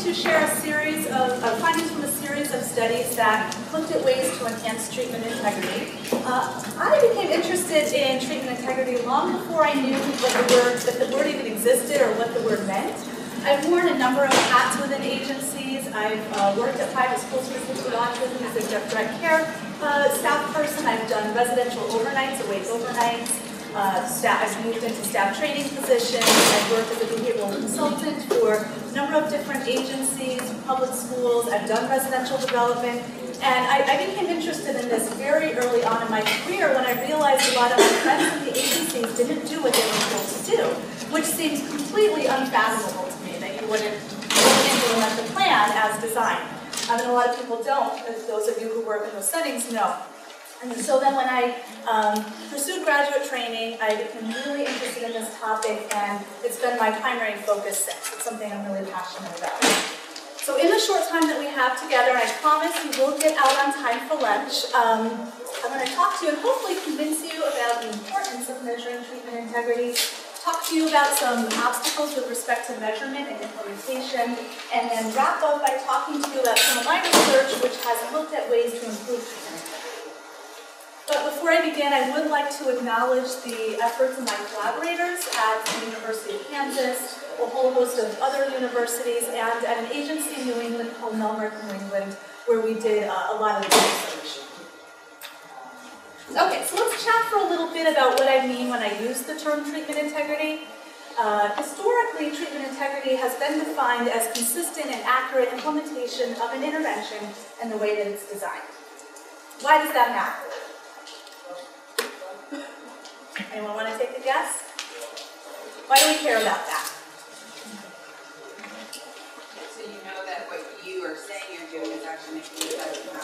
to share a series of findings from a series of studies that looked at ways to enhance treatment integrity. I became interested in treatment integrity long before I knew that the word even existed or what the word meant. I've worn a number of hats within agencies. I've worked at private schools for kids with autism as a direct care staff person. I've done residential overnights, awake overnights. I've moved into staff training positions. I've worked as a behavioral consultant for a number of different agencies, public schools. I've done residential development. And I became interested in this very early on in my career when I realized a lot of my friends in the agencies didn't do what they were supposed to do, which seems completely unfathomable to me, that you wouldn't implement the plan as designed. And a lot of people don't, as those of you who work in those settings know. And so then when I pursued graduate training, I became really interested in this topic, and it's been my primary focus since. It's something I'm really passionate about. So in the short time that we have together, and I promise you will get out on time for lunch, I'm going to talk to you and hopefully convince you about the importance of measuring treatment integrity, talk to you about some obstacles with respect to measurement and implementation, and then wrap up by talking to you about some of my research which has looked at ways to improve treatment integrity. But before I begin, I would like to acknowledge the efforts of my collaborators at the University of Kansas, a whole host of other universities, and at an agency in New England called Melmark, New England, where we did a lot of research. Okay, so let's chat for a little bit about what I mean when I use the term treatment integrity. Historically, treatment integrity has been defined as consistent and accurate implementation of an intervention and the way that it's designed. Why does that matter? Anyone want to take a guess? Why do we care about that? So you know that what you are saying you're doing is actually making it better than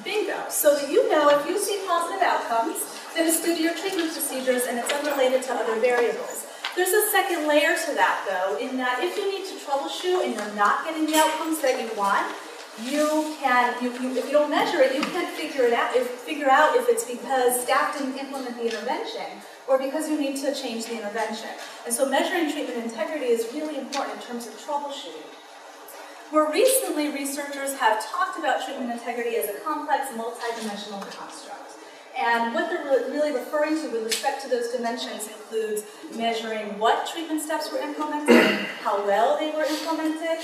Bingo. So that you know if you see positive outcomes, then it's due to your treatment procedures and it's unrelated to other variables. There's a second layer to that, though, in that if you need to troubleshoot and you're not getting the outcomes that you want, if you don't measure it, you can't figure out if it's because staff didn't implement the intervention or because you need to change the intervention. And so measuring treatment integrity is really important in terms of troubleshooting. More recently, researchers have talked about treatment integrity as a complex, multidimensional construct. And what they're really referring to with respect to those dimensions includes measuring what treatment steps were implemented, how well they were implemented,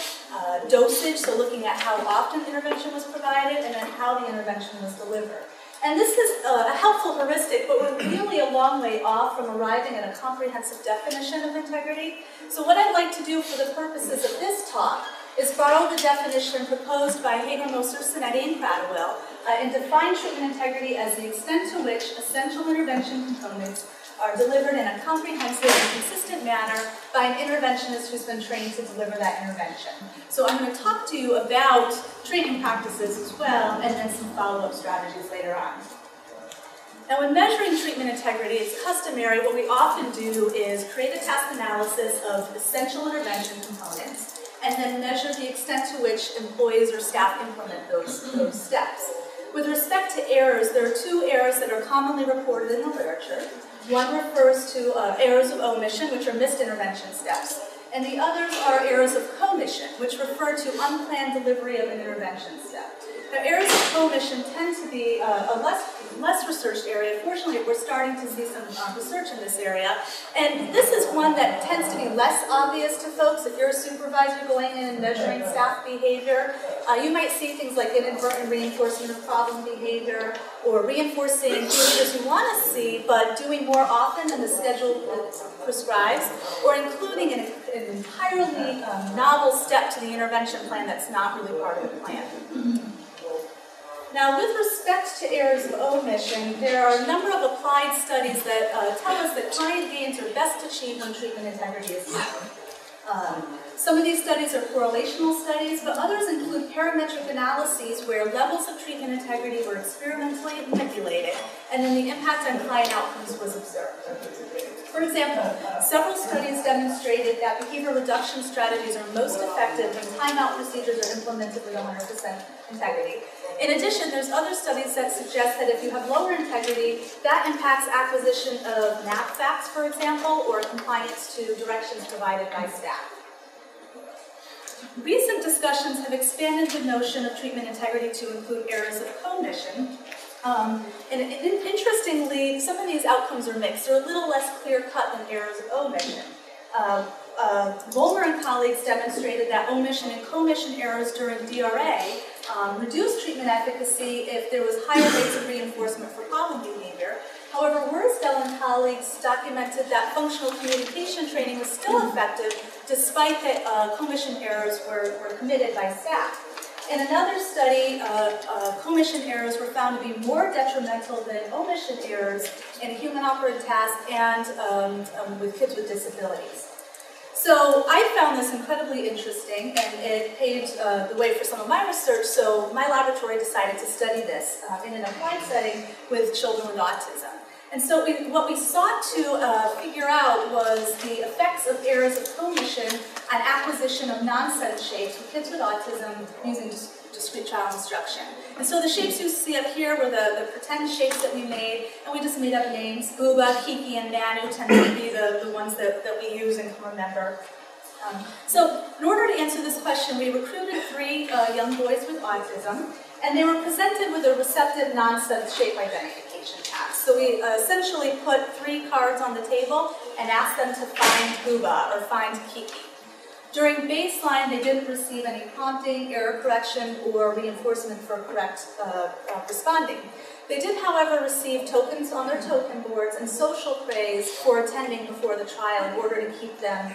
dosage, so looking at how often intervention was provided, and then how the intervention was delivered. And this is a helpful heuristic, but we're really a long way off from arriving at a comprehensive definition of integrity. So what I'd like to do for the purposes of this talk is borrow the definition proposed by Hager, Moser, Sinetti, and Cradwell, and define treatment integrity as the extent to which essential intervention components are delivered in a comprehensive and consistent manner by an interventionist who's been trained to deliver that intervention. So I'm going to talk to you about training practices as well, and then some follow-up strategies later on. Now, when measuring treatment integrity, it's customary. What we often do is create a task analysis of essential intervention components, and then measure the extent to which employees or staff implement those steps. With respect to errors, there are two errors that are commonly reported in the literature. One refers to errors of omission, which are missed intervention steps, and the others are errors of commission, which refer to unplanned delivery of an intervention step. Now, areas of commission tend to be a less researched area. Fortunately, we're starting to see some research in this area. And this is one that tends to be less obvious to folks. If you're a supervisor going in and measuring staff behavior, you might see things like inadvertent reinforcement of problem behavior, or reinforcing behaviors you want to see, but doing more often than the schedule prescribes, or including an entirely novel step to the intervention plan that's not really part of the plan. Now, with respect to errors of omission, there are a number of applied studies that tell us that client gains are best achieved when treatment integrity is measured. Some of these studies are correlational studies, but others include parametric analyses where levels of treatment integrity were experimentally manipulated, and then the impact on client outcomes was observed. For example, several studies demonstrated that behavior reduction strategies are most effective when timeout procedures are implemented with 100% integrity. In addition, there's other studies that suggest that if you have lower integrity, that impacts acquisition of NAP facts, for example, or compliance to directions provided by staff. Recent discussions have expanded the notion of treatment integrity to include errors of commission. Interestingly, some of these outcomes are mixed. They're a little less clear-cut than errors of omission. Vollmer and colleagues demonstrated that omission and commission errors during DRA reduced treatment efficacy if there was higher rates of reinforcement for problem behavior. However, Wurstel and colleagues documented that functional communication training was still effective despite that commission errors were committed by staff. In another study, commission errors were found to be more detrimental than omission errors in human-operated tasks and with kids with disabilities. So I found this incredibly interesting, and it paved the way for some of my research, so my laboratory decided to study this in an applied setting with children with autism. And so what we sought to figure out was the effects of errors of commission on acquisition of nonsense shapes for kids with autism using discrete child instruction. And so the shapes you see up here were the pretend shapes that we made, and we just made up names. Booba, Kiki, and Nanu tend to be the ones that we use and can remember. So in order to answer this question, we recruited 3 young boys with autism, and they were presented with a receptive nonsense shape identification task. So we essentially put 3 cards on the table and asked them to find Booba or find Kiki. During baseline, they didn't receive any prompting, error correction, or reinforcement for correct responding. They did, however, receive tokens on their token boards and social praise for attending before the trial in order to keep them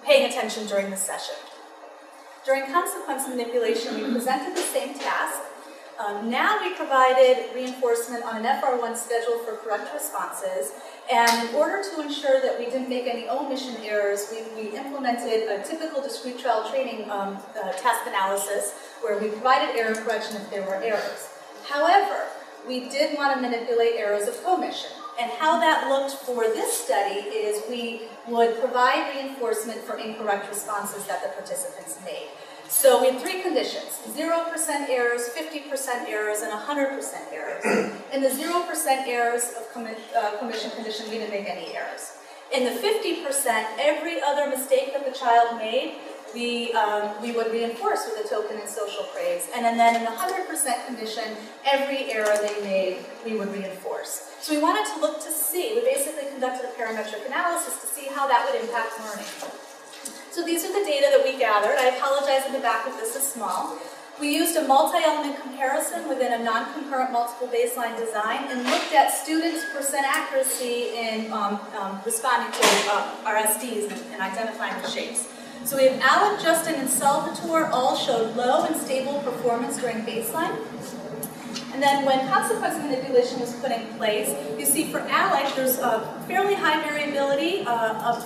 paying attention during the session. During consequence manipulation, we presented the same task. Now we provided reinforcement on an FR1 schedule for correct responses, and in order to ensure that we didn't make any omission errors, we implemented a typical discrete trial training task analysis where we provided error correction if there were errors. However, we did want to manipulate errors of commission. And how that looked for this study is we would provide reinforcement for incorrect responses that the participants made. So we had 3 conditions: 0% errors, 50% errors, and 100% errors. In the 0% errors of commission condition, we didn't make any errors. In the 50%, every other mistake that the child made, we would reinforce with a token and social praise. And then in the 100% condition, every error they made, we would reinforce. So we wanted to look to see, we basically conducted a parametric analysis to see how that would impact learning. So these are the data that we gathered. I apologize in the back if this is small. We used a multi-element comparison within a non-concurrent multiple baseline design and looked at students' percent accuracy in responding to RSDs and identifying the shapes. So we have Alec, Justin, and Salvatore all showed low and stable performance during baseline. And then when consequence manipulation was put in place, you see for Alec, there's a fairly high variability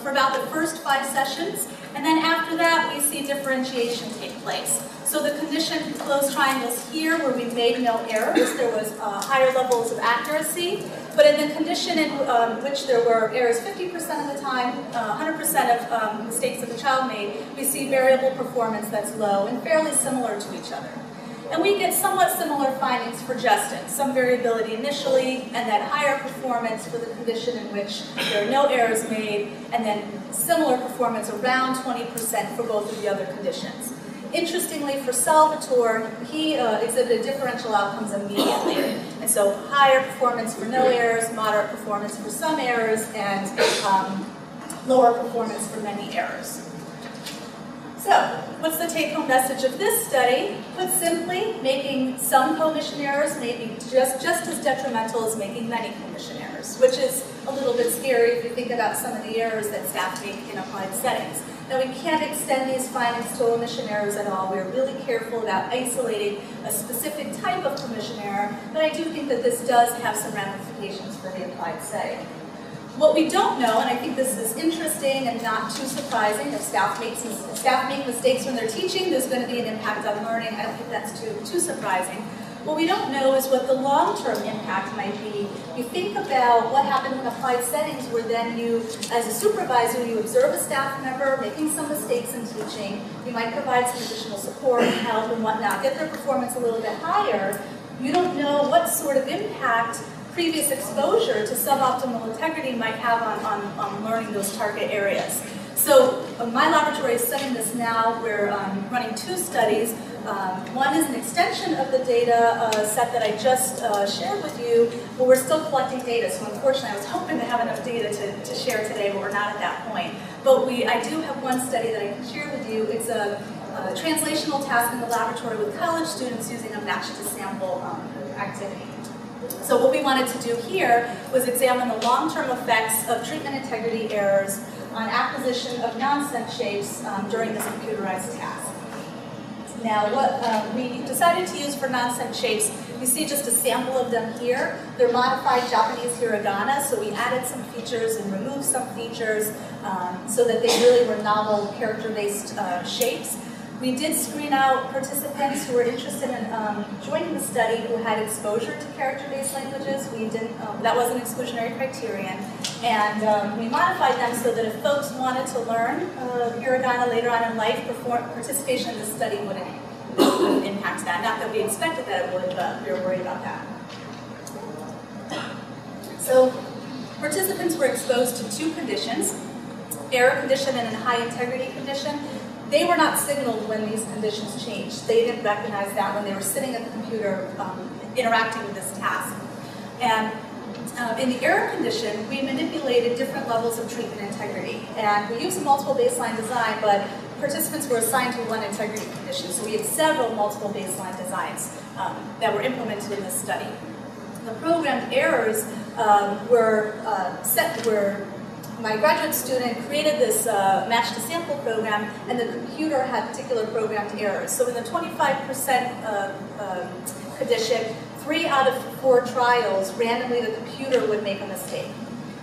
for about the first 5 sessions. And then after that, we see differentiation take place. So the condition closed triangles here where we made no errors, there was higher levels of accuracy. But in the condition in which there were errors 50% of the time, 100% of mistakes that the child made, we see variable performance that's low and fairly similar to each other. And we get somewhat similar findings for Justin, some variability initially, and then higher performance for the condition in which there are no errors made, and then similar performance around 20% for both of the other conditions. Interestingly, for Salvatore, he exhibited differential outcomes immediately. And so higher performance for no errors, moderate performance for some errors, and lower performance for many errors. So, what's the take-home message of this study? Put simply, making some commission errors may be just as detrimental as making many commission errors, which is a little bit scary if you think about some of the errors that staff make in applied settings. Now, we can't extend these findings to omission errors at all. We're really careful about isolating a specific type of commission error, but I do think that this does have some ramifications for the applied setting. What we don't know, and I think this is interesting and not too surprising, if staff make mistakes when they're teaching, there's going to be an impact on learning. I don't think that's too surprising. What we don't know is what the long-term impact might be. You think about what happens in applied settings where then you, as a supervisor, you observe a staff member making some mistakes in teaching. You might provide some additional support and help and whatnot, get their performance a little bit higher. You don't know what sort of impact previous exposure to suboptimal integrity might have on learning those target areas. So my laboratory is studying this now. We're running 2 studies. One is an extension of the data set that I just shared with you, but we're still collecting data. So unfortunately, I was hoping to have enough data to share today, but we're not at that point. But I do have one study that I can share with you. It's a translational task in the laboratory with college students using a match-to-sample activity. So what we wanted to do here was examine the long-term effects of treatment integrity errors on acquisition of nonsense shapes during this computerized task. Now, what we decided to use for nonsense shapes, you see just a sample of them here. They're modified Japanese hiragana, so we added some features and removed some features so that they really were novel character-based shapes. We did screen out participants who were interested in joining the study who had exposure to character-based languages. We didn't, that was an exclusionary criterion. And we modified them so that if folks wanted to learn hiragana later on in life, participation in this study wouldn't impact that. Not that we expected that it would, but we were worried about that. So participants were exposed to 2 conditions, error condition and a high integrity condition. They were not signaled when these conditions changed. They didn't recognize that when they were sitting at the computer interacting with this task. And in the error condition, we manipulated different levels of treatment integrity. And we used a multiple baseline design, but participants were assigned to one integrity condition. So we had several multiple baseline designs that were implemented in this study. The programmed errors my graduate student created this match-to-sample program, and the computer had particular programmed errors. So in the 25% condition, 3 out of 4 trials, randomly the computer would make a mistake.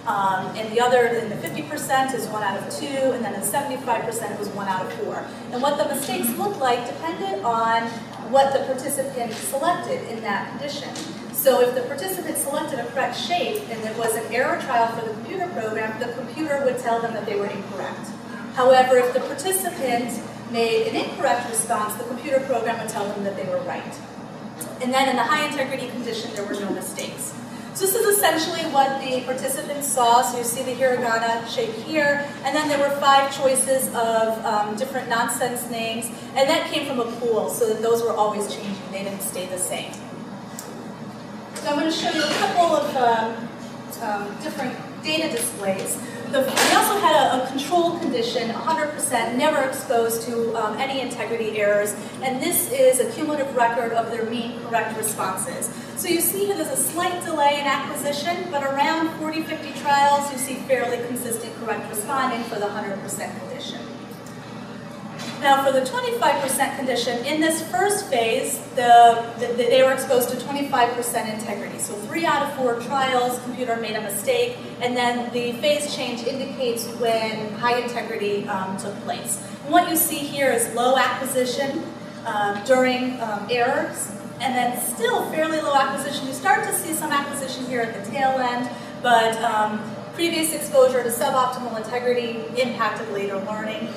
And the other, in the 50% is 1 out of 2, and then in 75% it was 1 out of 4. And what the mistakes looked like depended on what the participant selected in that condition. So if the participant selected a correct shape and it was an error trial for the computer program, the computer would tell them that they were incorrect. However, if the participant made an incorrect response, the computer program would tell them that they were right. And then in the high integrity condition, there were no mistakes. So this is essentially what the participants saw. So you see the hiragana shape here, and then there were 5 choices of different nonsense names, and that came from a pool, so that those were always changing. They didn't stay the same. So I'm going to show you a couple of different data displays. We also had a control condition, 100%, never exposed to any integrity errors, and this is a cumulative record of their mean correct responses. So you see here there's a slight delay in acquisition, but around 40-50 trials you see fairly consistent correct responding for the 100% condition. Now for the 25% condition, in this first phase, they were exposed to 25% integrity. So 3 out of 4 trials, computer made a mistake, and then the phase change indicates when high integrity took place. And what you see here is low acquisition during errors, and then still fairly low acquisition. You start to see some acquisition here at the tail end, but previous exposure to suboptimal integrity impacted later learning.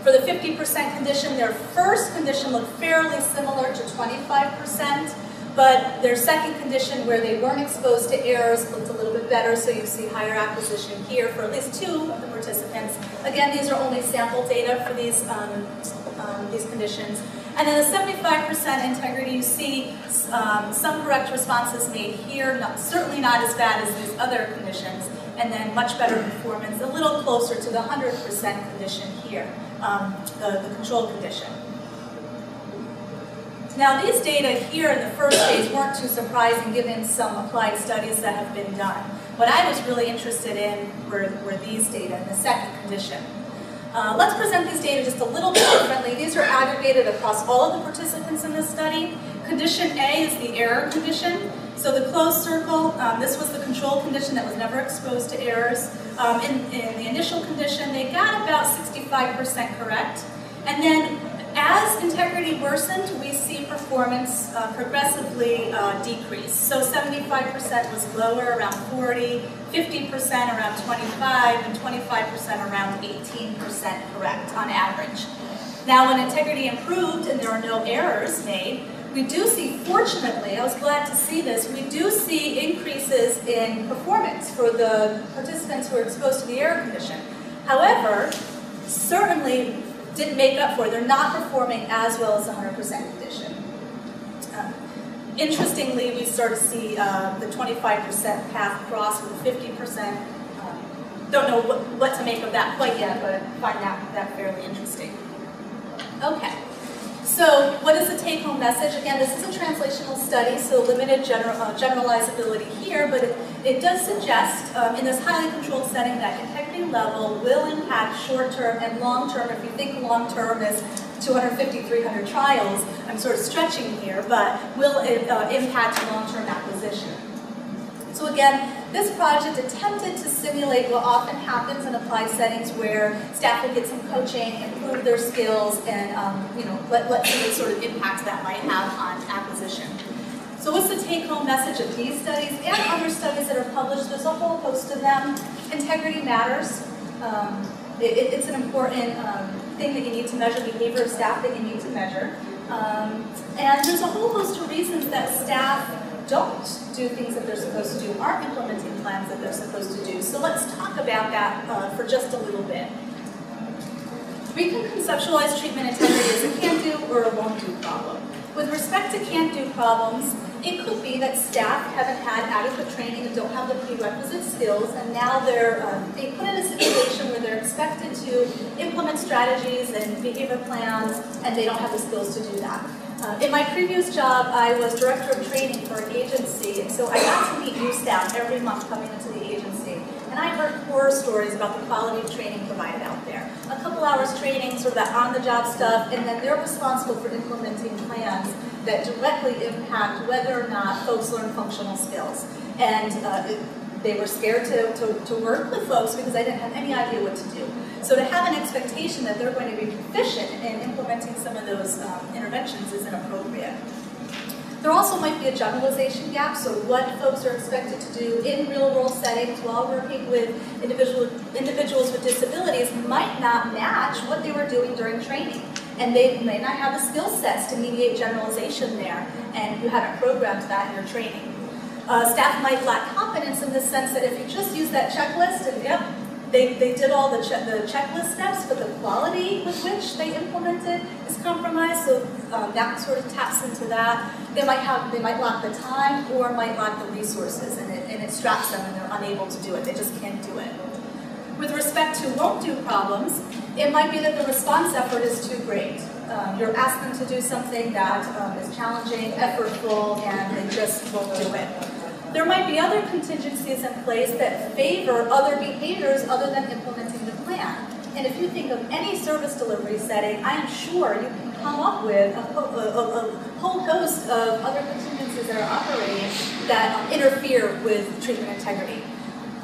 For the 50% condition, their first condition looked fairly similar to 25%, but their second condition, where they weren't exposed to errors, looked a little bit better, so you see higher acquisition here for at least 2 of the participants. Again, these are only sample data for these conditions. And then the 75% integrity, you see some correct responses made here, certainly not as bad as these other conditions, and then much better performance, a little closer to the 100% condition here, the control condition. Now these data here in the first phase weren't too surprising given some applied studies that have been done. What I was really interested in were these data in the second condition. Let's present these data just a little bit differently. These are aggregated across all of the participants in this study. Condition A is the error condition. So the closed circle, this was the control condition that was never exposed to errors. In the initial condition, they got about 65% correct. And then as integrity worsened, we see performance progressively decrease. So 75% was lower, around 40, 50% around 25, and 25% around 18% correct on average. Now when integrity improved and there are no errors made, we do see, fortunately, I was glad to see this, we do see increases in performance for the participants who are exposed to the error condition. However, certainly didn't make up for it. They're not performing as well as 100% condition. Interestingly, we start to see the 25% path cross with 50%. Don't know what to make of that quite yet, but find that fairly interesting. Okay, so what is the take-home message? Again, this is a translational study, so limited generalizability here, but it does suggest in this highly controlled setting that integrity level will impact short-term and long-term. If you think long-term is 250, 300 trials, I'm sort of stretching here, but will impact long-term acquisition. So again, this project attempted to simulate what often happens in applied settings where staff will get some coaching, improve their skills, and let's see what sort of impact that might have on acquisition. So what's the take-home message of these studies and other studies that are published? There's a whole host of them. Integrity matters. It's an important thing that you need to measure, behavior of staff that you need to measure. And there's a whole host of reasons that staff don't do things that they're supposed to do, aren't implementing plans that they're supposed to do. So let's talk about that for just a little bit. We can conceptualize treatment integrity as a can-do or a won't-do problem. With respect to can't-do problems, it could be that staff haven't had adequate training and don't have the prerequisite skills, and now they're put in a situation where they're expected to implement strategies and behavior plans, and they don't have the skills to do that. In my previous job, I was director of training for an agency, and so I got to meet new staff every month coming into the agency. And I heard horror stories about the quality of training provided out there. A couple hours training, sort of that on-the-job stuff, and then they're responsible for implementing plans that directly impact whether or not folks learn functional skills. And they were scared to work with folks because they didn't have any idea what to do. So to have an expectation that they're going to be proficient in implementing some of those interventions is inappropriate. There also might be a generalization gap, so what folks are expected to do in real-world settings while working with individuals with disabilities might not match what they were doing during training. And they may not have the skill sets to mediate generalization there, and you haven't programmed that in your training. Staff might lack competence in the sense that if you just use that checklist, and yep, they did all the checklist steps, but the quality with which they implemented is compromised, so that sort of taps into that. They might lack the time or might lack the resources, and it straps them and they're unable to do it. They just can't do it. With respect to won't-do problems, it might be that the response effort is too great. You're asking them to do something that is challenging, effortful, and they just won't do it. There might be other contingencies in place that favor other behaviors other than implementing the plan. And if you think of any service delivery setting, I am sure you can come up with a whole host of other contingencies that are operating that interfere with treatment integrity.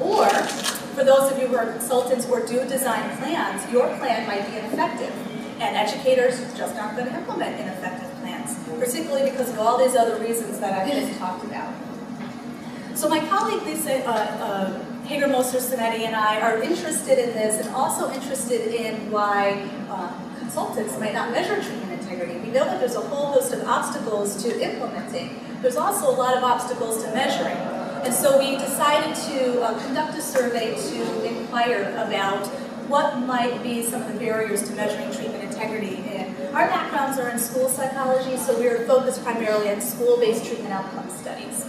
Or, for those of you who are consultants or do design plans, your plan might be ineffective. And educators just aren't going to implement ineffective plans, particularly because of all these other reasons that I've just talked about. So my colleague Lisa Hager-Moser-Sinetti and I are interested in this and also interested in why consultants might not measure treatment integrity. We know that there's a whole host of obstacles to implementing. There's also a lot of obstacles to measuring. And so we decided to conduct a survey to inquire about what might be some of the barriers to measuring treatment integrity. And our backgrounds are in school psychology, so we are focused primarily on school-based treatment outcome studies.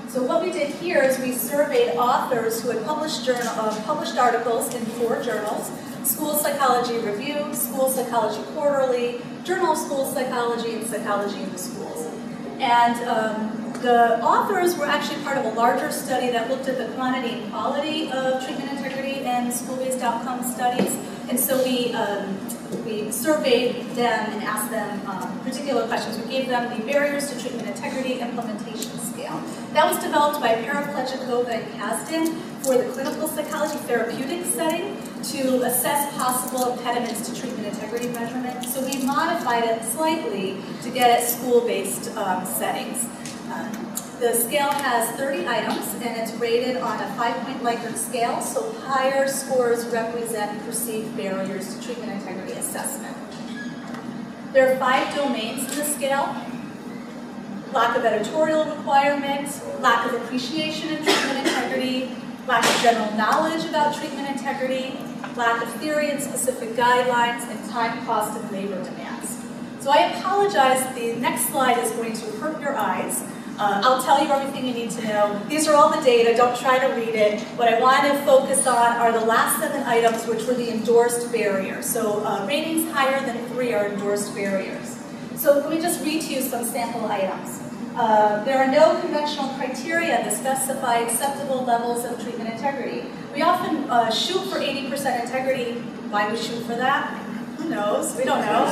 So what we did here is we surveyed authors who had published articles in 4 journals: School Psychology Review, School Psychology Quarterly, Journal of School Psychology, and Psychology in the Schools. And the authors were actually part of a larger study that looked at the quantity and quality of treatment integrity and school-based outcome studies. And so we surveyed them and asked them particular questions. We gave them the barriers to treatment integrity implementation scale. That was developed by Paraplegikova and Kasdan for the clinical psychology therapeutic setting to assess possible impediments to treatment integrity measurement. So we modified it slightly to get at school-based settings. The scale has 30 items, and it's rated on a 5-point Likert scale, so higher scores represent perceived barriers to treatment integrity assessment. There are 5 domains in the scale: lack of editorial requirement, lack of appreciation in treatment integrity, lack of general knowledge about treatment integrity, lack of theory and specific guidelines, and time, cost, and labor demands. So I apologize, the next slide is going to hurt your eyes. I'll tell you everything you need to know. These are all the data, don't try to read it. What I want to focus on are the last 7 items, which were the endorsed barriers. So ratings higher than 3 are endorsed barriers. So let me just read to you some sample items. There are no conventional criteria that specify acceptable levels of treatment integrity. We often shoot for 80% integrity. Why we shoot for that? Who knows? We don't know.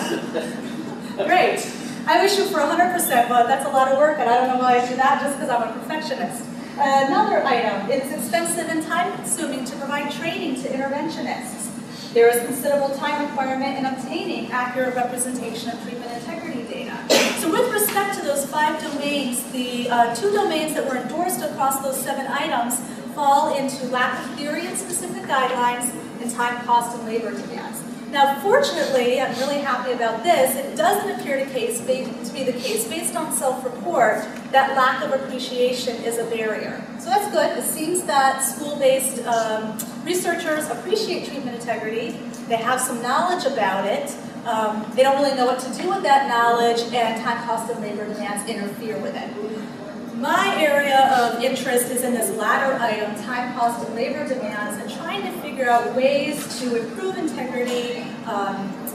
Great. I would shoot for 100%, but that's a lot of work, and I don't know why I do that, just because I'm a perfectionist. Another item, it's expensive and time-consuming to provide training to interventionists. There is considerable time requirement in obtaining accurate representation of treatment integrity data. So with respect to those 5 domains, the 2 domains that were endorsed across those 7 items fall into lack of theory and specific guidelines and time, cost, and labor demands. Now, fortunately, I'm really happy about this, it doesn't appear to be the case based on self-report that lack of appreciation is a barrier. So that's good. It seems that school-based researchers appreciate treatment integrity. They have some knowledge about it. They don't really know what to do with that knowledge, and time, cost, and labor demands interfere with it. My area of interest is in this latter item, time, cost, and labor demands, and trying to figure out ways to improve integrity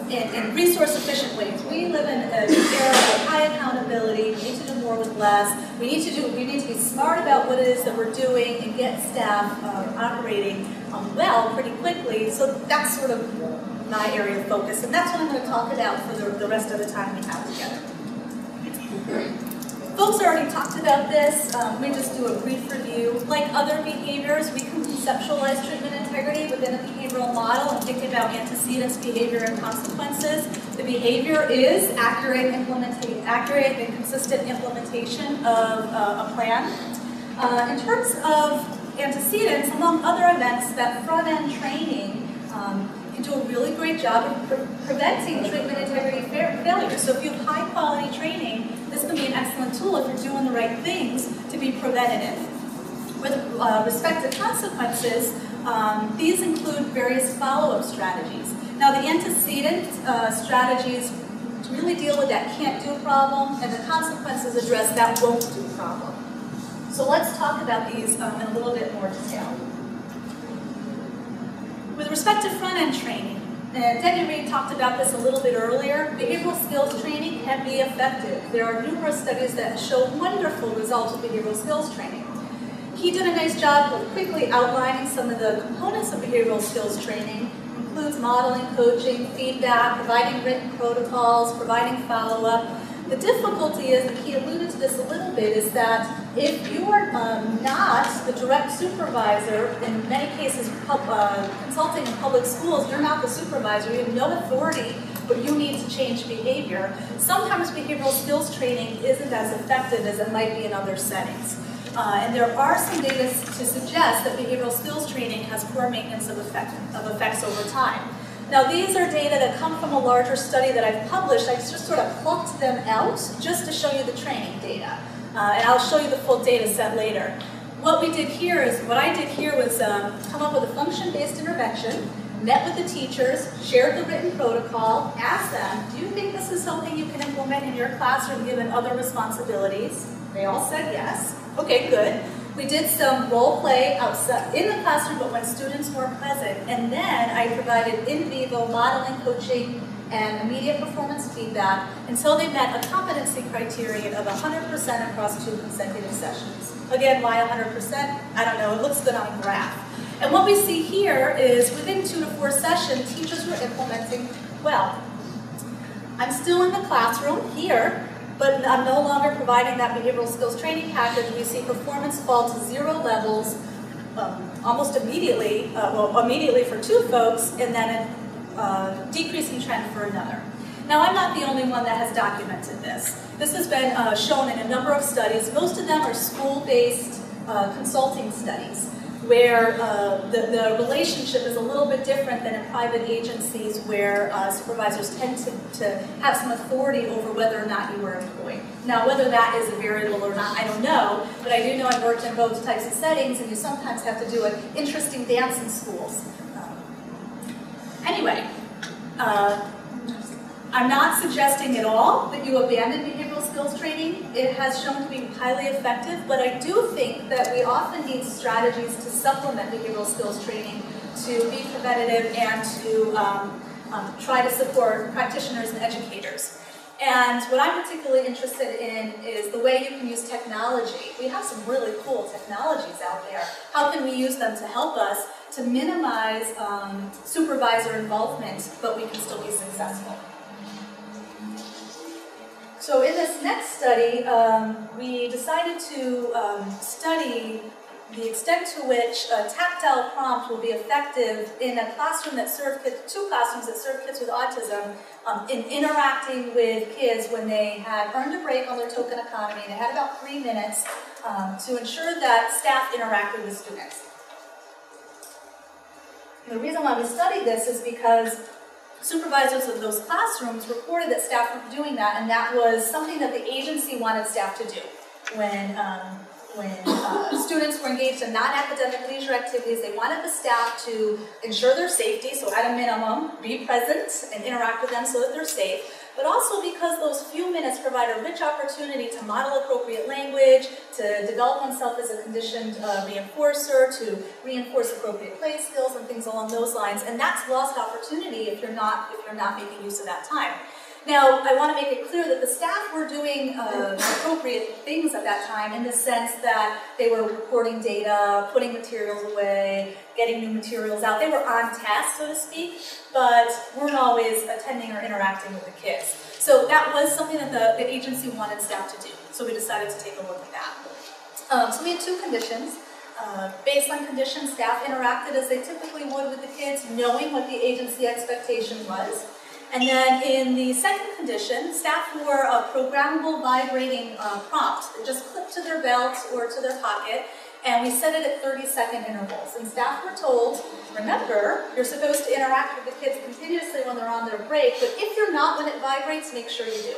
in resource-efficient ways. We live in an era of high accountability. We need to do more with less. We need to be smart about what it is that we're doing and get staff operating well pretty quickly. So that's sort of my area of focus, and that's what I'm going to talk about for the rest of the time we have together. Folks already talked about this. Let me just do a brief review. Like other behaviors, we can conceptualize treatment integrity within a behavioral model and think about antecedents, behavior, and consequences. The behavior is accurate and consistent implementation of a plan. In terms of antecedents, among other events, that front-end training can do a really great job of preventing treatment integrity failure. So if you have high-quality training, this can be an excellent tool if you're doing the right things to be preventative. With respect to consequences, these include various follow-up strategies. Now, the antecedent strategies really deal with that can't-do problem, and the consequences address that won't-do problem. So let's talk about these in a little bit more detail. With respect to front-end training, DiGennaro Reed talked about this a little bit earlier. Behavioral skills training can be effective. There are numerous studies that show wonderful results with behavioral skills training. He did a nice job of quickly outlining some of the components of behavioral skills training. Includes modeling, coaching, feedback, providing written protocols, providing follow-up. The difficulty is, and he alluded to this a little bit, is that if you are not the direct supervisor, in many cases consulting in public schools, you're not the supervisor, you have no authority, but you need to change behavior. Sometimes behavioral skills training isn't as effective as it might be in other settings. And there are some data to suggest that behavioral skills training has poor maintenance of effects over time. Now, these are data that come from a larger study that I've published. I just sort of plucked them out just to show you the training data. And I'll show you the full data set later. What I did here was come up with a function-based intervention, met with the teachers, shared the written protocol, asked them, do you think this is something you can implement in your classroom given other responsibilities? They all said yes. Okay, good. We did some role play outside in the classroom, but when students weren't present. And then I provided in vivo modeling, coaching, and immediate performance feedback until they met a competency criterion of 100% across 2 consecutive sessions. Again, why 100%? I don't know. It looks good on a graph. And what we see here is within 2 to 4 sessions, teachers were implementing well. I'm still in the classroom here, but I'm no longer providing that behavioral skills training package. We see performance fall to 0 levels almost immediately, immediately for 2 folks, and then a decreasing trend for another. Now, I'm not the only one that has documented this. This has been shown in a number of studies. Most of them are school-based consulting studies, where the relationship is a little bit different than in private agencies where supervisors tend to have some authority over whether or not you were employed. Now, whether that is a variable or not, I don't know, but I do know I've worked in both types of settings, and you sometimes have to do an interesting dance in schools. anyway, I'm not suggesting at all that you abandon behavioral skills training. It has shown to be highly effective, but I do think that we often need strategies to supplement behavioral skills training to be preventative and to try to support practitioners and educators. And what I'm particularly interested in is the way you can use technology. We have some really cool technologies out there. How can we use them to help us to minimize supervisor involvement, but we can still be successful? So in this next study, we decided to study the extent to which a tactile prompt will be effective in a classroom that serve kids, two classrooms that serve kids with autism, in interacting with kids when they had earned a break on their token economy. They had about 3 minutes to ensure that staff interacted with students. And the reason why we studied this is because supervisors of those classrooms reported that staff were doing that, and that was something that the agency wanted staff to do. When students were engaged in non-academic leisure activities, they wanted the staff to ensure their safety, so at a minimum, be present and interact with them so that they're safe, but also because those few minutes provide a rich opportunity to model appropriate language, to develop oneself as a conditioned reinforcer, to reinforce appropriate play skills and things along those lines, and that's lost opportunity if you're not making use of that time. Now, I want to make it clear that the staff were doing appropriate things at that time in the sense that they were recording data, putting materials away, getting new materials out. They were on task, so to speak, but weren't always attending or interacting with the kids. So that was something that the agency wanted staff to do. So we decided to take a look at that. So we had 2 conditions. Baseline conditions, staff interacted as they typically would with the kids, knowing what the agency expectation was. And then in the second condition, staff wore a programmable vibrating prompt that just clipped to their belt or to their pocket, and we set it at 30-second intervals. And staff were told, remember, you're supposed to interact with the kids continuously when they're on their break, but if you're not when it vibrates, make sure you do.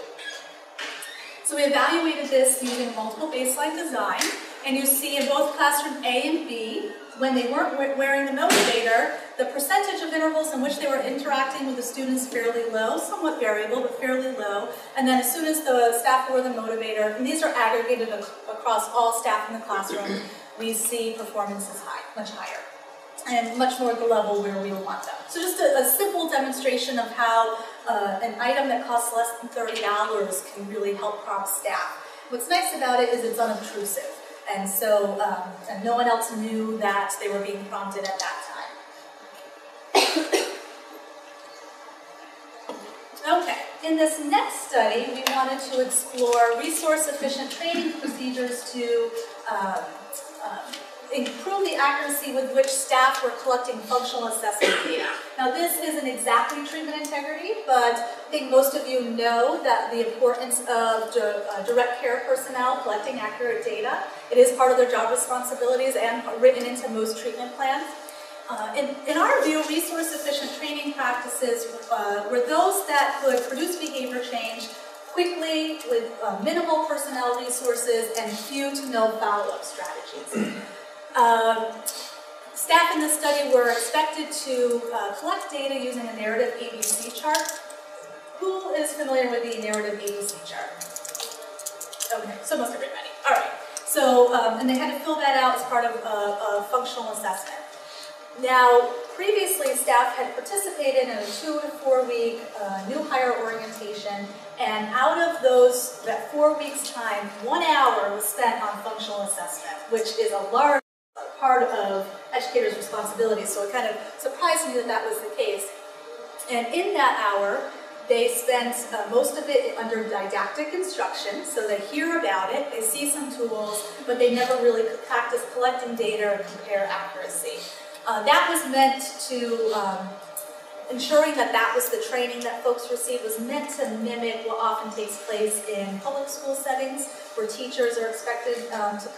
So we evaluated this using multiple baseline design, and you see in both classroom A and B, when they weren't wearing the motivator, the percentage of intervals in which they were interacting with the students fairly low, somewhat variable, but fairly low. And then as soon as the staff wore the motivator, and these are aggregated across all staff in the classroom, we see performances high, much higher, and much more at the level where we want them. So just a simple demonstration of how an item that costs less than $30 can really help prompt staff. What's nice about it is it's unobtrusive. And so and no one else knew that they were being prompted at that time. Okay, in this next study, we wanted to explore resource-efficient training procedures to improve the accuracy with which staff were collecting functional assessment data. Now this isn't exactly treatment integrity, but I think most of you know that the importance of direct care personnel collecting accurate data. It is part of their job responsibilities and written into most treatment plans. In our view, resource-efficient training practices were those that could produce behavior change quickly with minimal personnel resources and few to no follow-up strategies. Staff in this study were expected to collect data using a narrative ABC chart. Who is familiar with the narrative ABC chart? Okay, so most everybody. All right. So, and they had to fill that out as part of a functional assessment. Now, previously, staff had participated in a 2 to 4 week new hire orientation, and out of that 4 weeks time, 1 hour was spent on functional assessment, which is a large part of educators' responsibilities, so it kind of surprised me that that was the case. And in that hour, they spent most of it under didactic instruction, so they hear about it, they see some tools, but they never really practice collecting data or compare accuracy. That was meant to, ensuring that that was the training that folks received was meant to mimic what often takes place in public school settings, where teachers are expected to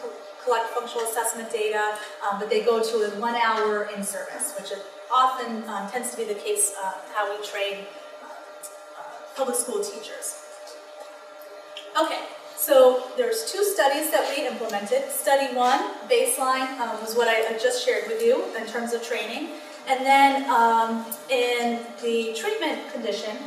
collect functional assessment data, but they go to a 1 hour in service, which often tends to be the case how we train public school teachers. Okay, so there's 2 studies that we implemented. Study 1, baseline, was what I just shared with you in terms of training. And then in the treatment condition,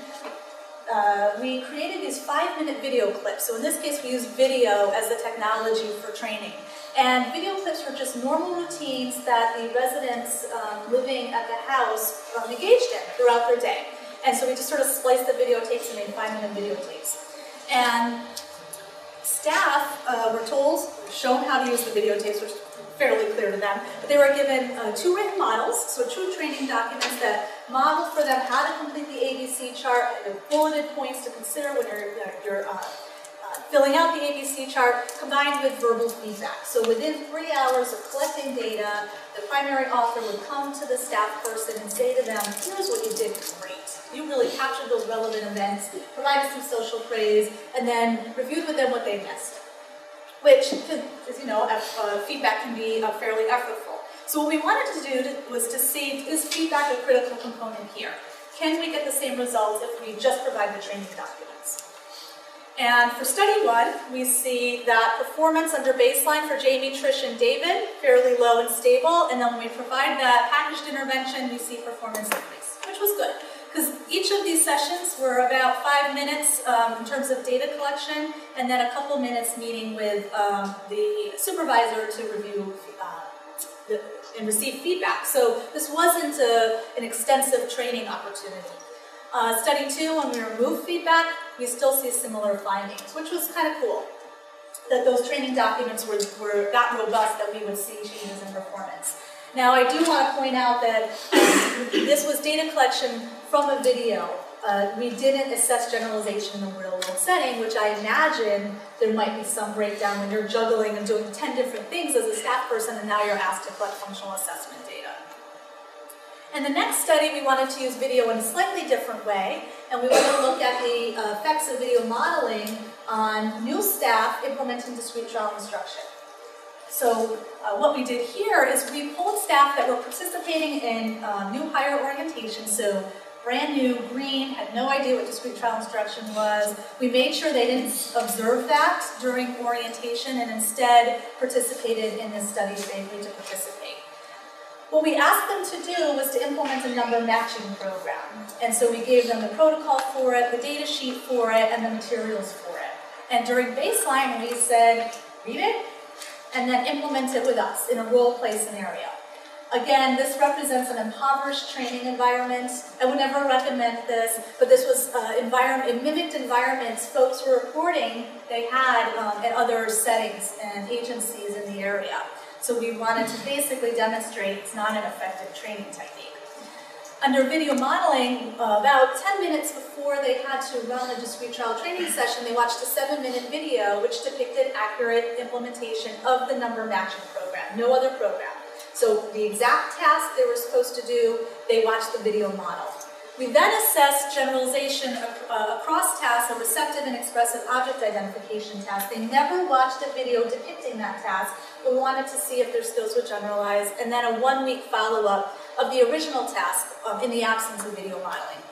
we created these 5-minute video clips. So in this case, we used video as the technology for training. And video clips were just normal routines that the residents living at the house engaged in throughout their day. And so we just sort of spliced the videotapes and made 5-minute videotapes. And staff were told, shown how to use the videotapes, which is fairly clear to them, but they were given 2 written models, so 2 training documents that modeled for them how to complete the ABC chart, bulleted points to consider when you're filling out the ABC chart, combined with verbal feedback. So within 3 hours of collecting data, the primary author would come to the staff person and say to them, here's what you did great. You really captured those relevant events, provided some social praise, and then reviewed with them what they missed. Which, as you know, feedback can be fairly effortful. So what we wanted to do was to see, is feedback a critical component here? Can we get the same results if we just provide the training documents? And for study 1, we see that performance under baseline for Jamie, Trish, and David, fairly low and stable. And then when we provide that packaged intervention, we see performance increase, which was good. Because each of these sessions were about 5 minutes in terms of data collection, and then a couple minutes meeting with the supervisor to review and receive feedback. So this wasn't an extensive training opportunity. Study 2, when we remove feedback, we still see similar findings, which was kind of cool. That those training documents were that robust that we would see changes in performance. Now, I do want to point out that this was data collection from a video. We didn't assess generalization in the real-world setting, which I imagine there might be some breakdown when you're juggling and doing 10 different things as a staff person, and now you're asked to collect functional assessment data. In the next study, we wanted to use video in a slightly different way, and we wanted to look at the effects of video modeling on new staff implementing discrete trial instruction. So what we did here is we pulled staff that were participating in new hire orientation, so brand new, green, had no idea what discrete trial instruction was. We made sure they didn't observe that during orientation and instead participated in this study if they agreed to participate. What we asked them to do was to implement a number matching program. And so we gave them the protocol for it, the data sheet for it, and the materials for it. And during baseline, we said, read it, and then implement it with us in a role-play scenario. Again, this represents an impoverished training environment. I would never recommend this, but this was it mimicked environments folks were reporting they had at other settings and agencies in the area. So we wanted to basically demonstrate it's not an effective training technique. Under video modeling, about 10 minutes before they had to run a discrete trial training session, they watched a 7-minute video which depicted accurate implementation of the number matching program, no other program. So the exact task they were supposed to do, they watched the video model. We then assessed generalization across tasks, a receptive and expressive object identification task. They never watched a video depicting that task, but we wanted to see if their skills would generalize, and then a 1-week follow-up of the original task in the absence of video modeling.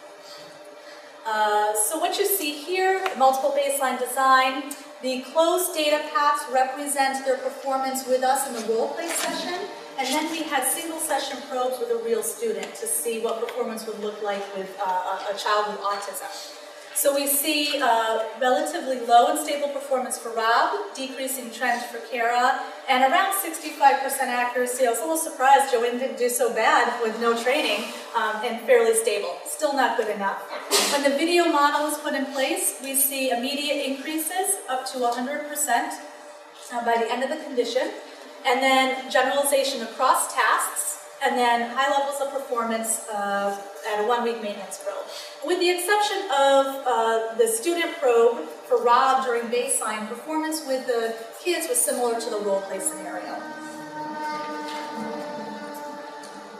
So what you see here, multiple baseline design, the closed data paths represent their performance with us in the role-play session, and then we had single session probes with a real student to see what performance would look like with a child with autism. So we see relatively low and stable performance for Rob, decreasing trend for Kara, and around 65% accuracy. I was a little surprised Joanne didn't do so bad with no training, and fairly stable. Still not good enough. When the video model is put in place, we see immediate increases up to 100% by the end of the condition, and then generalization across tasks, and then high levels of performance at a 1-week maintenance probe. With the exception of the student probe for Rob during baseline, performance with the kids was similar to the role-play scenario.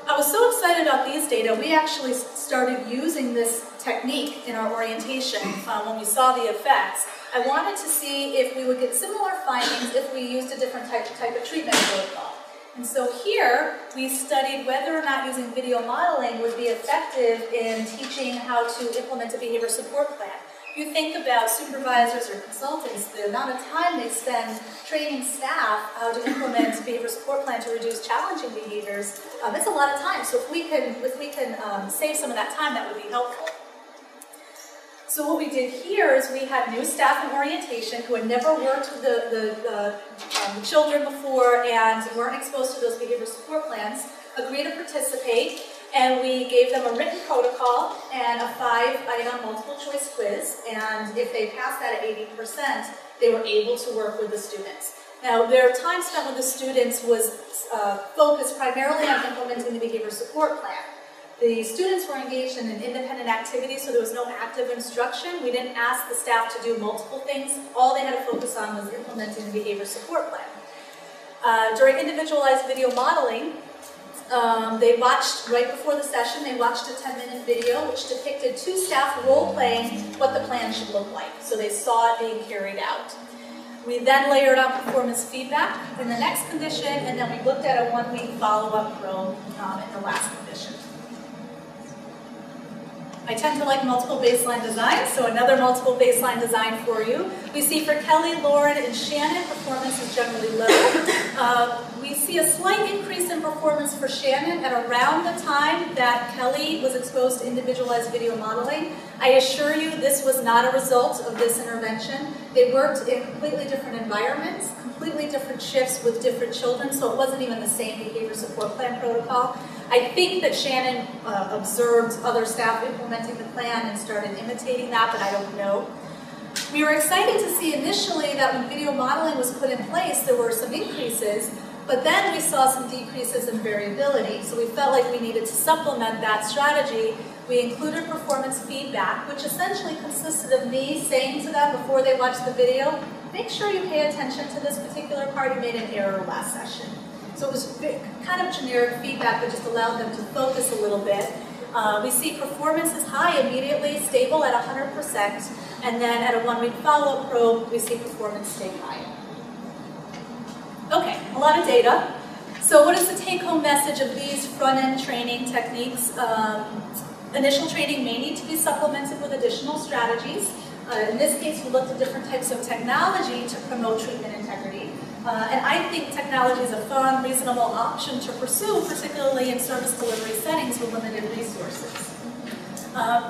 I was so excited about these data, we actually started using this technique in our orientation when we saw the effects. I wanted to see if we would get similar findings if we used a different type of treatment protocol. And so here, we studied whether or not using video modeling would be effective in teaching how to implement a behavior support plan. you think about supervisors or consultants, the amount of time they spend training staff how to implement a behavior support plan to reduce challenging behaviors, it's a lot of time. So if we can save some of that time, that would be helpful. So what we did here is we had new staff in orientation who had never worked with the children before and weren't exposed to those behavior support plans, agree to participate, and we gave them a written protocol and a 5-item multiple choice quiz, and if they passed that at 80%, they were able to work with the students. Now, their time spent with the students was focused primarily on implementing the behavior support plan. The students were engaged in an independent activity, so there was no active instruction. We didn't ask the staff to do multiple things. All they had to focus on was implementing the behavior support plan. During individualized video modeling, they watched, right before the session, they watched a 10-minute video which depicted 2 staff role-playing what the plan should look like. So they saw it being carried out. We then layered on performance feedback in the next condition, and then we looked at a 1-week follow-up probe in the last condition. I tend to like multiple baseline designs, so another multiple baseline design for you. We see for Kelly, Lauren, and Shannon, performance is generally low. We see a slight increase in performance for Shannon at around the time that Kelly was exposed to individualized video modeling. I assure you this was not a result of this intervention. They worked in completely different environments, completely different shifts with different children, so it wasn't even the same behavior support plan protocol. I think that Shannon observed other staff implementing the plan and started imitating that, but I don't know. We were excited to see initially that when video modeling was put in place, there were some increases, but then we saw some decreases in variability. So we felt like we needed to supplement that strategy. We included performance feedback, which essentially consisted of me saying to them before they watched the video, make sure you pay attention to this particular part, you made an error last session. So it was kind of generic feedback that just allowed them to focus a little bit. We see performance is high immediately, stable at 100%, and then at a 1-week follow-up probe, we see performance stay high. Okay, a lot of data. So what is the take-home message of these front-end training techniques? Initial training may need to be supplemented with additional strategies. In this case, we looked at different types of technology to promote treatment integrity. And I think technology is a fun, reasonable option to pursue, particularly in service delivery settings with limited resources.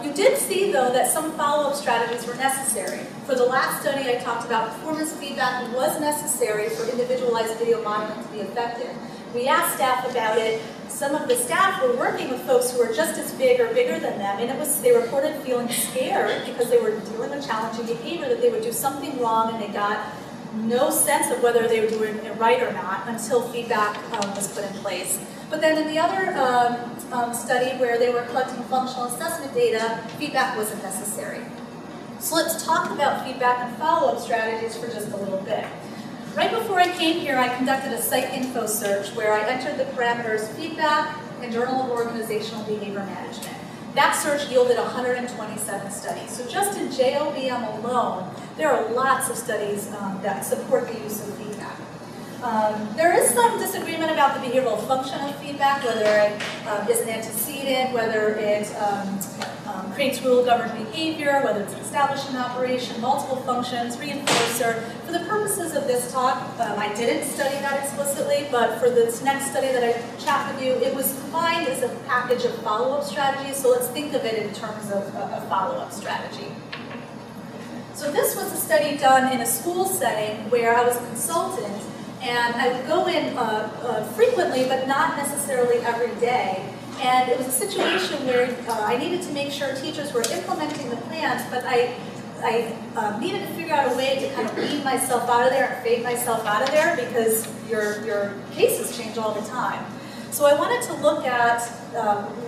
You did see, though, that some follow-up strategies were necessary. For the last study I talked about, performance feedback was necessary for individualized video modeling to be effective. We asked staff about it. Some of the staff were working with folks who were just as big or bigger than them, and they reported feeling scared because they were dealing with challenging behavior, that they would do something wrong and they got no sense of whether they were doing it right or not until feedback was put in place. But then in the other study where they were collecting functional assessment data, feedback wasn't necessary. So let's talk about feedback and follow-up strategies for just a little bit. Right before I came here, I conducted a site info search where I entered the parameters feedback and Journal of Organizational Behavior Management. That search yielded 127 studies. So just in JOBM alone, there are lots of studies that support the use of feedback. There is some disagreement about the behavioral function of feedback, whether it is an antecedent, whether it creates rule-governed behavior, whether it's an establishment operation, multiple functions, reinforcer. For the purposes of this talk, I didn't study that explicitly, but for this next study that I chat with you, it was combined as a package of follow-up strategies, so let's think of it in terms of a follow-up strategy. So this was a study done in a school setting where I was a consultant, and I would go in frequently, but not necessarily every day. And it was a situation where I needed to make sure teachers were implementing the plans, but I needed to figure out a way to kind of weed myself out of there and fade myself out of there because your cases change all the time. So I wanted to look at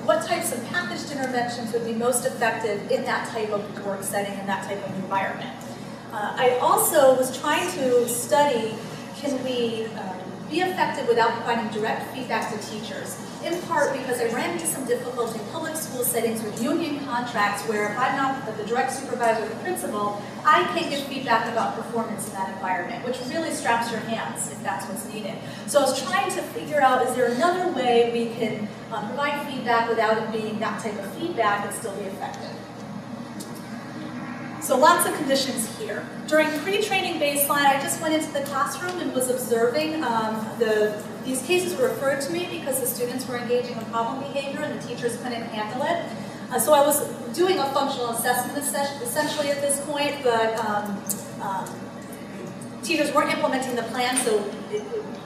what types of packaged interventions would be most effective in that type of work setting, in that type of environment. I also was trying to study, can we be effective without providing direct feedback to teachers? In part because I ran into some difficulty in public school settings with union contracts where if I'm not the direct supervisor or the principal, I can't give feedback about performance in that environment, which really straps your hands if that's what's needed. So I was trying to figure out, is there another way we can provide feedback without it being that type of feedback and still be effective? So lots of conditions here. During pre-training baseline, I just went into the classroom and was observing these cases were referred to me because the students were engaging in problem behavior and the teachers couldn't handle it. So I was doing a functional assessment essentially at this point, but teachers weren't implementing the plan, so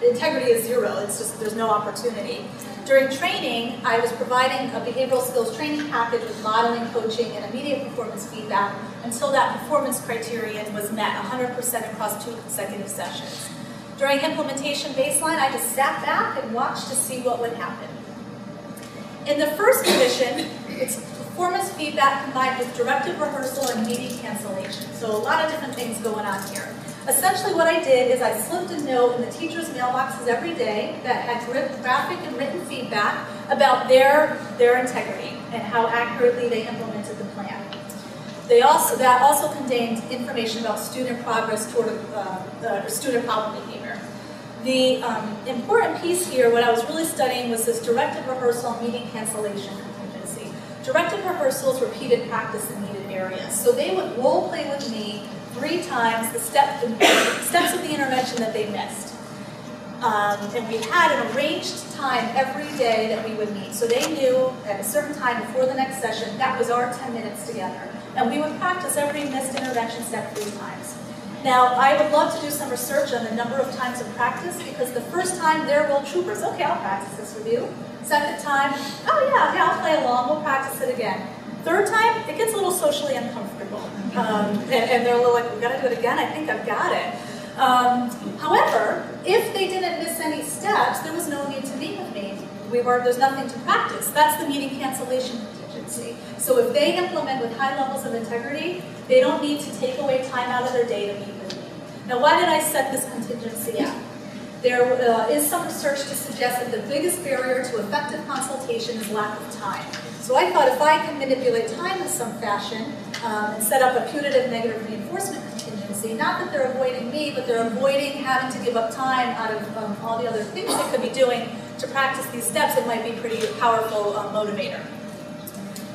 integrity is zero. It's just there's no opportunity. During training, I was providing a behavioral skills training package with modeling, coaching, and immediate performance feedback until that performance criterion was met 100% across 2 consecutive sessions. During implementation baseline, I just sat back and watched to see what would happen. In the first condition, it's performance feedback combined with directive rehearsal and meeting cancellation. So a lot of different things going on here. Essentially what I did is I slipped a note in the teachers' mailboxes every day that had graphic and written feedback about their integrity and how accurately they implemented the plan. That also contained information about student progress toward student problem behavior. The important piece here, what I was really studying, was this directive rehearsal and meeting cancellation contingency. Directive rehearsals repeated practice in needed areas. So they would role play with me 3 times the steps of the intervention that they missed. And we had an arranged time every day that we would meet. So they knew at a certain time before the next session, that was our 10 minutes together. And we would practice every missed intervention step 3 times. Now, I would love to do some research on the number of times of practice, because the first time they're real troopers. Okay, I'll practice this with you. Second time, oh yeah, I'll play along, we'll practice it again. Third time, it gets a little socially uncomfortable. And they're a little like, we gotta do it again, I think I've got it. However, if they didn't miss any steps, there was no need to meet with me. There's nothing to practice. That's the meeting cancellation contingency. So if they implement with high levels of integrity, they don't need to take away time out of their day to meet with me. Now, why did I set this contingency up? There is some research to suggest that the biggest barrier to effective consultation is lack of time. So I thought if I can manipulate time in some fashion and set up a putative negative reinforcement contingency, not that they're avoiding me, but they're avoiding having to give up time out of all the other things they could be doing to practice these steps, it might be a pretty powerful motivator.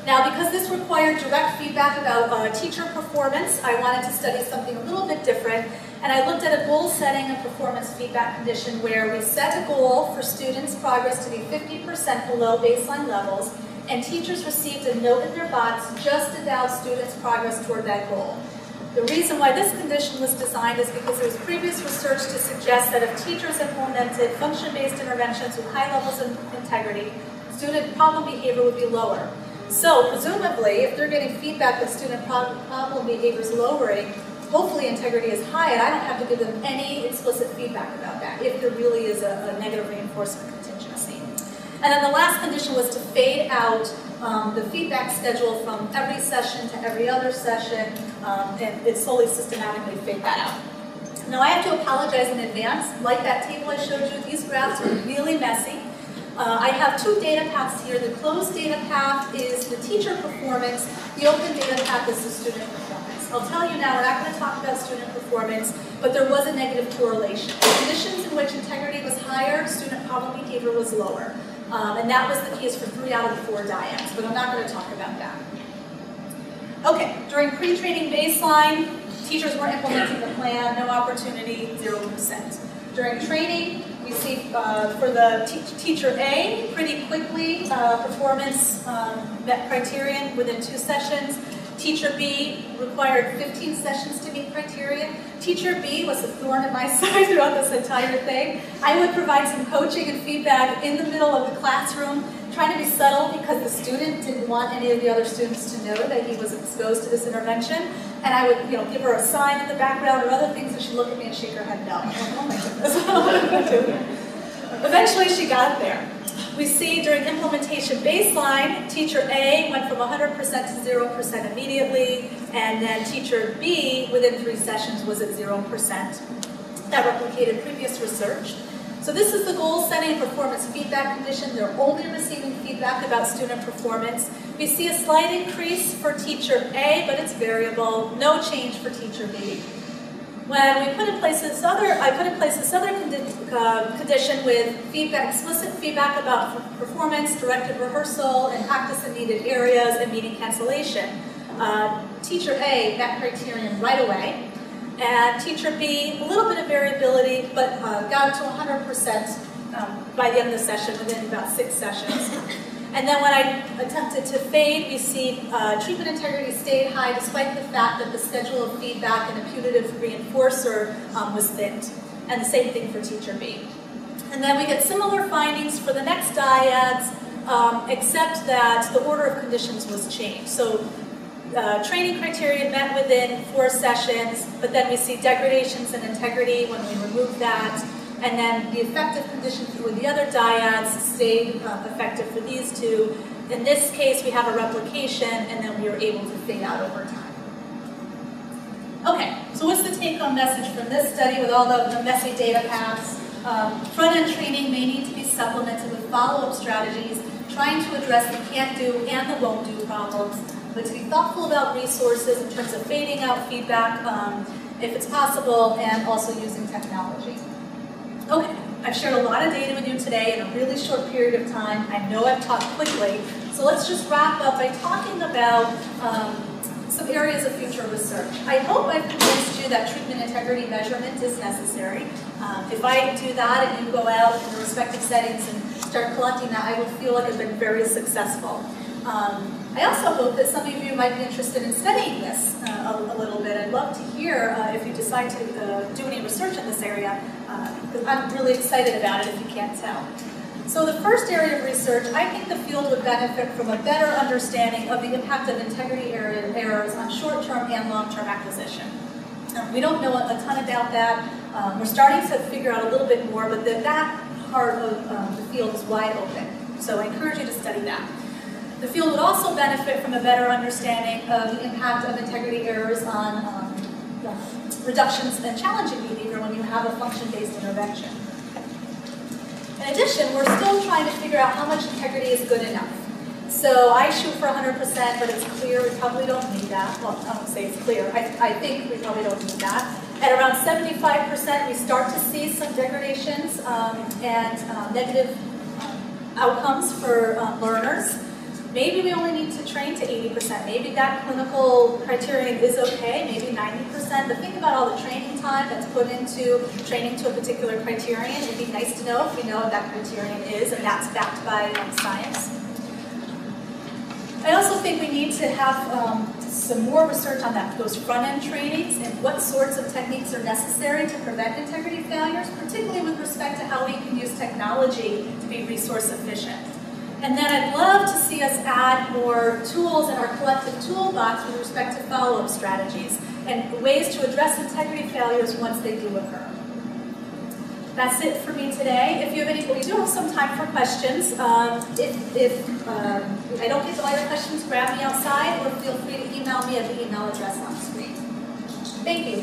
Now, because this required direct feedback about teacher performance, I wanted to study something a little bit different, and I looked at a goal setting and performance feedback condition where we set a goal for students' progress to be 50% below baseline levels, and teachers received a note in their box just about students' progress toward that goal. The reason why this condition was designed is because there was previous research to suggest that if teachers implemented function-based interventions with high levels of integrity, student problem behavior would be lower. So, presumably, if they're getting feedback that student problem behavior is lowering, hopefully integrity is high, and I don't have to give them any explicit feedback about that, if there really is a negative reinforcement contingency. And then the last condition was to fade out the feedback schedule from every session to every other session, and it slowly systematically fade that out. Now, I have to apologize in advance. Like that table I showed you, these graphs are really messy. I have 2 data paths here. The closed data path is the teacher performance. The open data path is the student performance. I'll tell you now, we're not going to talk about student performance, but there was a negative correlation. The conditions in which integrity was higher, student problem behavior was lower. And that was the case for 3 out of the 4 dyads, but I'm not going to talk about that. Okay, during pre-training baseline, teachers weren't implementing the plan, no opportunity, 0%. During training, we see for the teacher A, pretty quickly, performance met criterion within 2 sessions. Teacher B required 15 sessions to meet criterion. Teacher B was a thorn in my side throughout this entire thing. I would provide some coaching and feedback in the middle of the classroom, trying to be subtle because the student didn't want any of the other students to know that he was exposed to this intervention. And I would, give her a sign in the background or other things, and she'd look at me and shake her head no. I'm like, oh my goodness, what am I doing? Eventually she got there. We see during implementation baseline, teacher A went from 100% to 0% immediately, and then teacher B, within 3 sessions, was at 0%. That replicated previous research. So this is the goal setting performance feedback condition. They're only receiving feedback about student performance. We see a slight increase for teacher A, but it's variable. No change for teacher B. When we put in place this other, condition with feedback, explicit feedback about performance, directed rehearsal, and practice in needed areas, and meeting cancellation. Teacher A met criterion right away, and teacher B, a little bit of variability, but got to 100% by the end of the session, within about 6 sessions. And then when I attempted to fade, we see treatment integrity stayed high despite the fact that the schedule of feedback and a putative reinforcer was thinned. And the same thing for teacher B. And then we get similar findings for the next dyads, except that the order of conditions was changed. So training criteria met within 4 sessions, but then we see degradations in integrity when we remove that. And then the effective conditions for the other dyads stayed effective for these two. In this case, we have a replication, and then we were able to fade out over time. Okay, so what's the take-home message from this study with all the messy data paths? Front-end training may need to be supplemented with follow-up strategies, trying to address the can't-do and the won't-do problems, but to be thoughtful about resources in terms of fading out feedback if it's possible, and also using technology. Okay, I've shared a lot of data with you today in a really short period of time. I know I've talked quickly, so let's just wrap up by talking about some areas of future research. I hope I've convinced you that treatment integrity measurement is necessary. If I do that and you go out in the respective settings and start collecting that, I will feel like I've been very successful. I also hope that some of you might be interested in studying this a little bit. I'd love to hear if you decide to do any research in this area, because I'm really excited about it if you can't tell. So the first area of research, I think the field would benefit from a better understanding of the impact of integrity errors on short-term and long-term acquisition. We don't know a ton about that. We're starting to figure out a little bit more, but that part of the field is wide open. So I encourage you to study that. The field would also benefit from a better understanding of the impact of integrity errors on reductions in challenging behavior when you have a function-based intervention. In addition, we're still trying to figure out how much integrity is good enough. So I shoot for 100%, but it's clear we probably don't need that. Well, I won't say it's clear. I think we probably don't need that. At around 75%, we start to see some degradations and negative outcomes for learners. Maybe we only need to train to 80%. Maybe that clinical criterion is okay, maybe 90%. But think about all the training time that's put into training to a particular criterion. It'd be nice to know if we know what that criterion is, and that's backed by science. I also think we need to have some more research on those front-end trainings and what sorts of techniques are necessary to prevent integrity failures, particularly with respect to how we can use technology to be resource efficient. And then I'd love to see us add more tools in our collective toolbox with respect to follow-up strategies and ways to address integrity failures once they do occur. That's it for me today. If you have any, we do have some time for questions. If I don't get to all your questions, grab me outside or feel free to email me at the email address on the screen. Thank you.